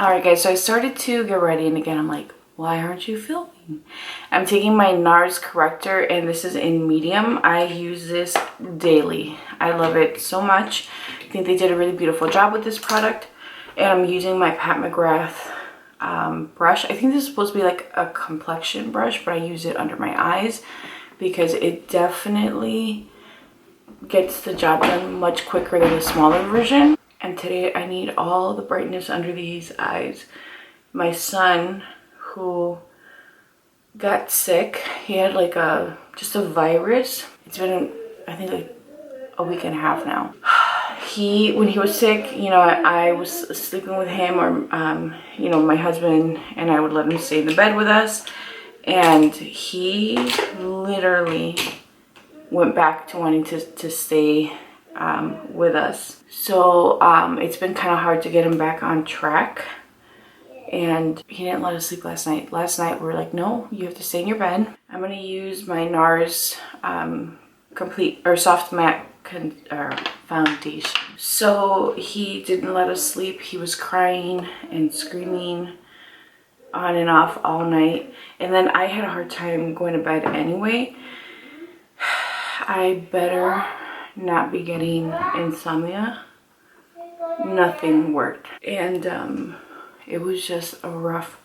Alright guys, so I started to get ready, and again I'm like, why aren't you filming? I'm taking my Nars Corrector, and this is in medium. I use this daily. I love it so much. I think they did a really beautiful job with this product. And I'm using my Pat McGrath brush. I think this is supposed to be like a complexion brush, but I use it under my eyes because it definitely gets the job done much quicker than the smaller version. And today I need all the brightness under these eyes. My son, who got sick, he had like just a virus. It's been, I think, like a week and a half now. When he was sick, you know, I was sleeping with him, or you know, my husband and I would let him stay in the bed with us, and he literally went back to wanting to stay with us. So it's been kind of hard to get him back on track, and he didn't let us sleep last night. Last night we were like, no, you have to stay in your bed. I'm going to use my Nars Soft Matte Foundation. So he didn't let us sleep. He was crying and screaming on and off all night, and then I had a hard time going to bed anyway. I better not be getting insomnia. Nothing worked, and it was just a rough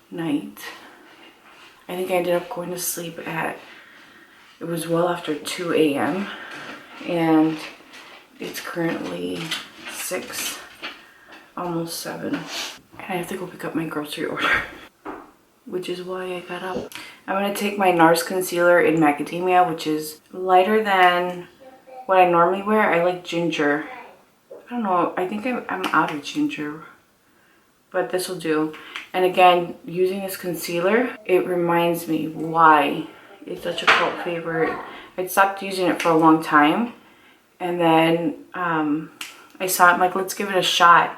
night. I think I ended up going to sleep it was well after 2 a.m. and it's currently 6, almost 7, and I have to go pick up my grocery order, which is why I got up. I'm going to take my Nars Concealer in Macadamia, which is lighter than what I normally wear. I like ginger. I don't know, I think I'm out of ginger, but this will do. And again, using this concealer, it reminds me why it's such a cult favorite. I'd stopped using it for a long time, and then I saw it, I'm like, let's give it a shot.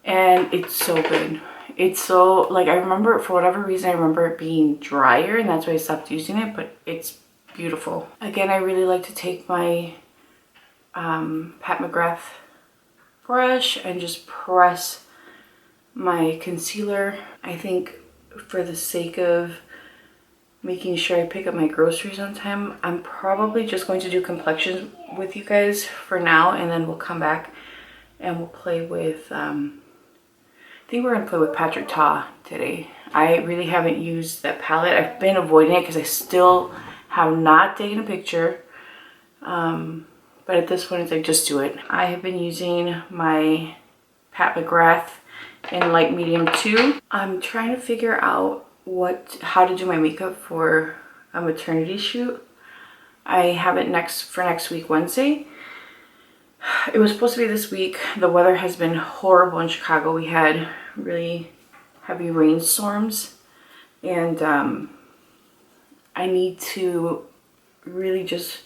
And it's so good. It's so, like, I remember, for whatever reason, I remember it being drier, and that's why I stopped using it, but it's beautiful. Again, I really like to take my Pat McGrath brush and just press my concealer. I think for the sake of making sure I pick up my groceries on time, I'm probably just going to do complexions with you guys for now, and then we'll come back and we'll play with I think we're gonna play with Patrick Ta today. I really haven't used that palette. I've been avoiding it because I still have not taken a picture, but at this point it's like, just do it. I have been using my Pat McGrath in light medium 2. I'm trying to figure out how to do my makeup for a maternity shoot. I have it for next week, Wednesday. It was supposed to be this week. The weather has been horrible in Chicago. We had really heavy rainstorms, and I need to really just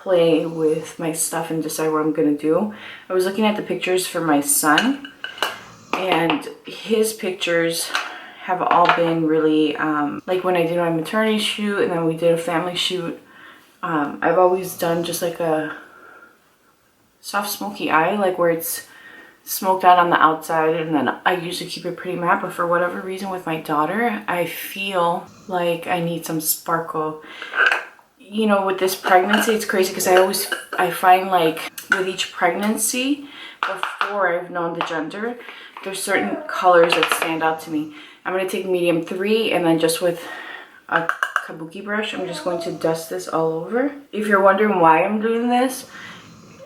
play with my stuff and decide what I'm gonna do. I was looking at the pictures for my son, and his pictures have all been really like when I did my maternity shoot, and then we did a family shoot. I've always done just like a soft smoky eye, like where it's smoked out on the outside, and then I usually keep it pretty matte, but for whatever reason with my daughter, I feel like I need some sparkle. You know, with this pregnancy, it's crazy because I find like with each pregnancy, before I've known the gender, there's certain colors that stand out to me. I'm going to take medium 3, and then just with a kabuki brush, I'm just going to dust this all over. If you're wondering why I'm doing this,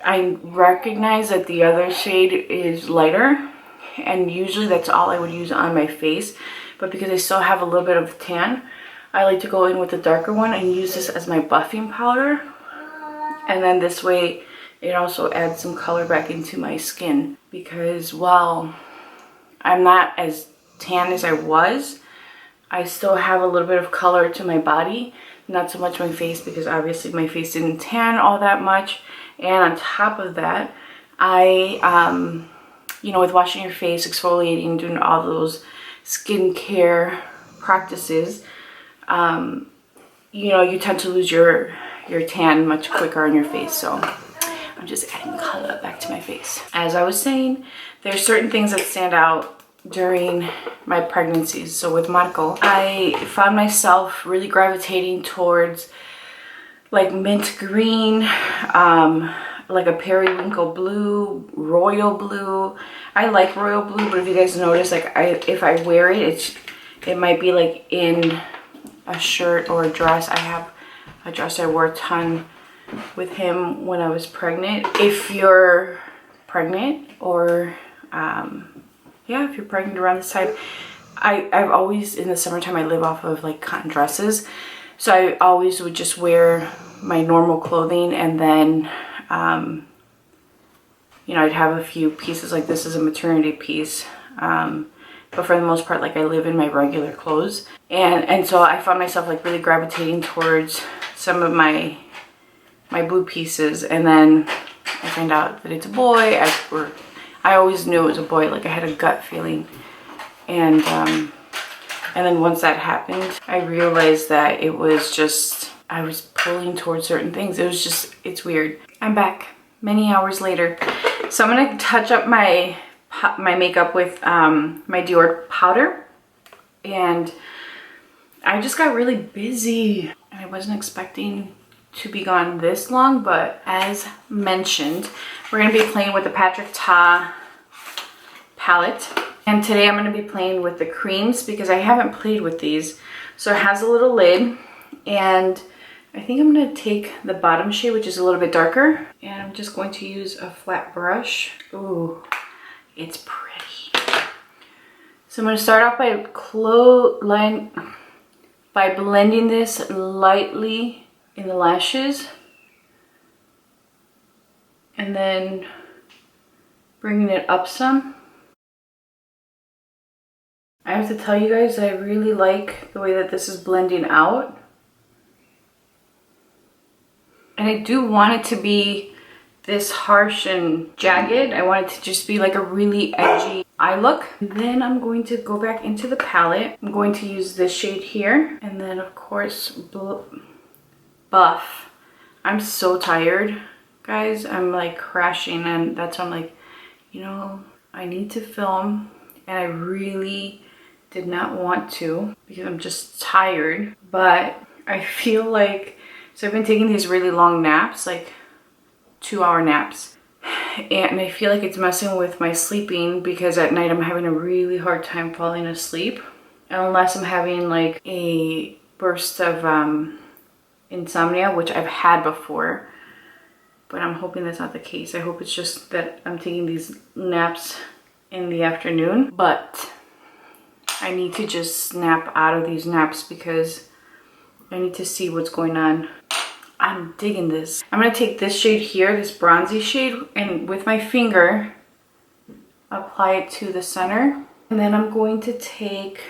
I recognize that the other shade is lighter, and usually that's all I would use on my face, but because I still have a little bit of tan, I like to go in with the darker one and use this as my buffing powder, and then this way it also adds some color back into my skin, because while I'm not as tan as I was, I still have a little bit of color to my body, not so much my face, because obviously my face didn't tan all that much. And on top of that, you know, with washing your face, exfoliating, doing all those skincare practices, you know, you tend to lose your tan much quicker on your face. So I'm just adding color back to my face. As I was saying, there's certain things that stand out during my pregnancies. So with Marco, I found myself really gravitating towards like mint green, like a periwinkle blue, royal blue. I like royal blue, but if you guys notice, like if I wear it, it might be like in a shirt or a dress. I have a dress I wore a ton with him when I was pregnant. If you're pregnant or yeah, if you're pregnant around this time, I've always, in the summertime, I live off of like cotton dresses, so I always would just wear my normal clothing, and then you know, I'd have a few pieces. Like this is a maternity piece, but for the most part, like I live in my regular clothes, and so I found myself like really gravitating towards some of my blue pieces, and then I find out that it's a boy. I always knew it was a boy, like I had a gut feeling, and then once that happened, I realized that it was just, I was pulling towards certain things. It was just, it's weird. I'm back many hours later, so I'm gonna touch up my makeup with my Dior powder, and I just got really busy, and I wasn't expecting to be gone this long, but as mentioned, we're gonna be playing with the Patrick Ta palette, and today I'm gonna be playing with the creams because I haven't played with these. So it has a little lid, and I think I'm gonna take the bottom shade, which is a little bit darker, and I'm just going to use a flat brush. Ooh, it's pretty. So I'm gonna start off by blending this lightly in the lashes, and then bringing it up some. I have to tell you guys, I really like the way that this is blending out, and I do want it to be this harsh and jagged. I want it to just be like a really edgy eye look. And then I'm going to go back into the palette. I'm going to use this shade here, and then of course Buff. I'm so tired, guys. I'm like crashing, and that's why I'm like, you know, I need to film, and I really did not want to because I'm just tired. But I feel like, so I've been taking these really long naps, like 2-hour naps, and I feel like it's messing with my sleeping because at night I'm having a really hard time falling asleep unless I'm having like a burst of insomnia, which I've had before, but I'm hoping that's not the case. I hope it's just that I'm taking these naps in the afternoon, but I need to just snap out of these naps because I need to see what's going on. I'm digging this. I'm gonna take this shade here, this bronzy shade, and with my finger apply it to the center, and then I'm going to take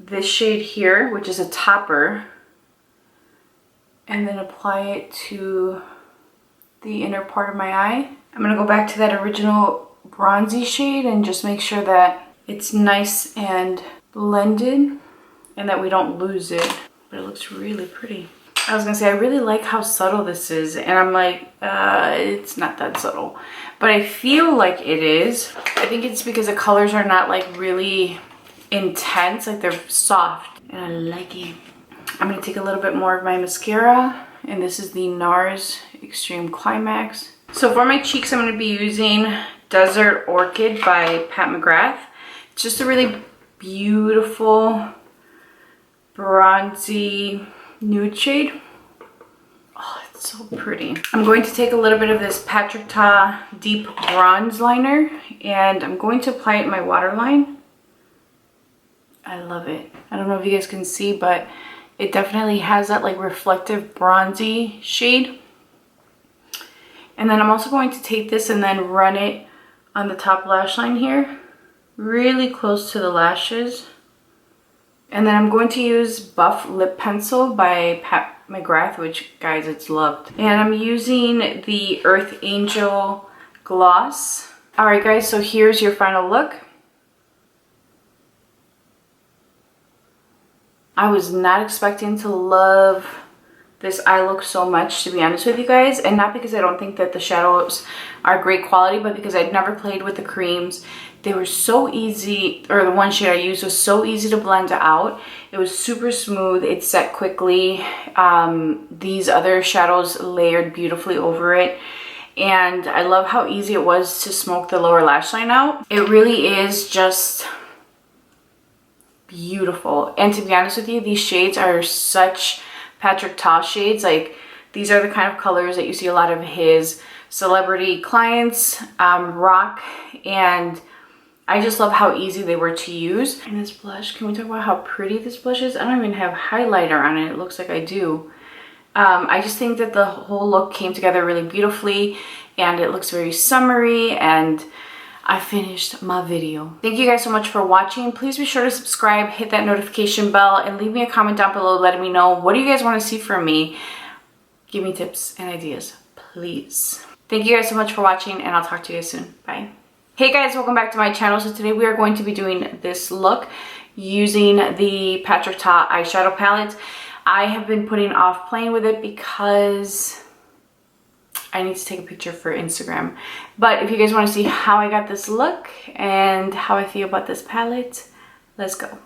this shade here, which is a topper, and then apply it to the inner part of my eye. I'm gonna go back to that original bronzy shade and just make sure that it's nice and blended and that we don't lose it, but it looks really pretty. I was gonna say, I really like how subtle this is, and I'm like, it's not that subtle, but I feel like it is. I think it's because the colors are not like really intense, like they're soft, and I like it. I'm gonna take a little bit more of my mascara, and this is the Nars Extreme Climax. So for my cheeks, I'm gonna be using Desert Orchid by Pat McGrath. It's just a really beautiful bronzy nude shade. Oh, it's so pretty. I'm going to take a little bit of this Patrick Ta Deep Bronze Liner, and I'm going to apply it in my waterline. I love it. I don't know if you guys can see, but it definitely has that like reflective bronzy shade. And then I'm also going to take this and then run it on the top lash line here, really close to the lashes. And then I'm going to use Buff Lip Pencil by Pat McGrath, which, guys, it's loved. And I'm using the Earth Angel Gloss. Alright, guys, so here's your final look. I was not expecting to love this eye look so much, to be honest with you guys. And not because I don't think that the shadows are great quality, but because I'd never played with the creams. They were so easy, or the one shade I used was so easy to blend out. It was super smooth. It set quickly. These other shadows layered beautifully over it. And I love how easy it was to smoke the lower lash line out. It really is just beautiful. And to be honest with you, these shades are such Patrick Ta shades. Like, these are the kind of colors that you see a lot of his celebrity clients rock, and I just love how easy they were to use. And this blush, can we talk about how pretty this blush is? I don't even have highlighter on it. It looks like I do. I just think that the whole look came together really beautifully, and it looks very summery, and I finished my video. Thank you guys so much for watching. Please be sure to subscribe, hit that notification bell, and leave me a comment down below letting me know what do you guys want to see from me. Give me tips and ideas, please. Thank you guys so much for watching, and I'll talk to you guys soon. Bye. Hey guys, welcome back to my channel. So today we are going to be doing this look using the Patrick Ta eyeshadow palette. I have been putting off playing with it because I need to take a picture for Instagram. But if you guys want to see how I got this look and how I feel about this palette, let's go.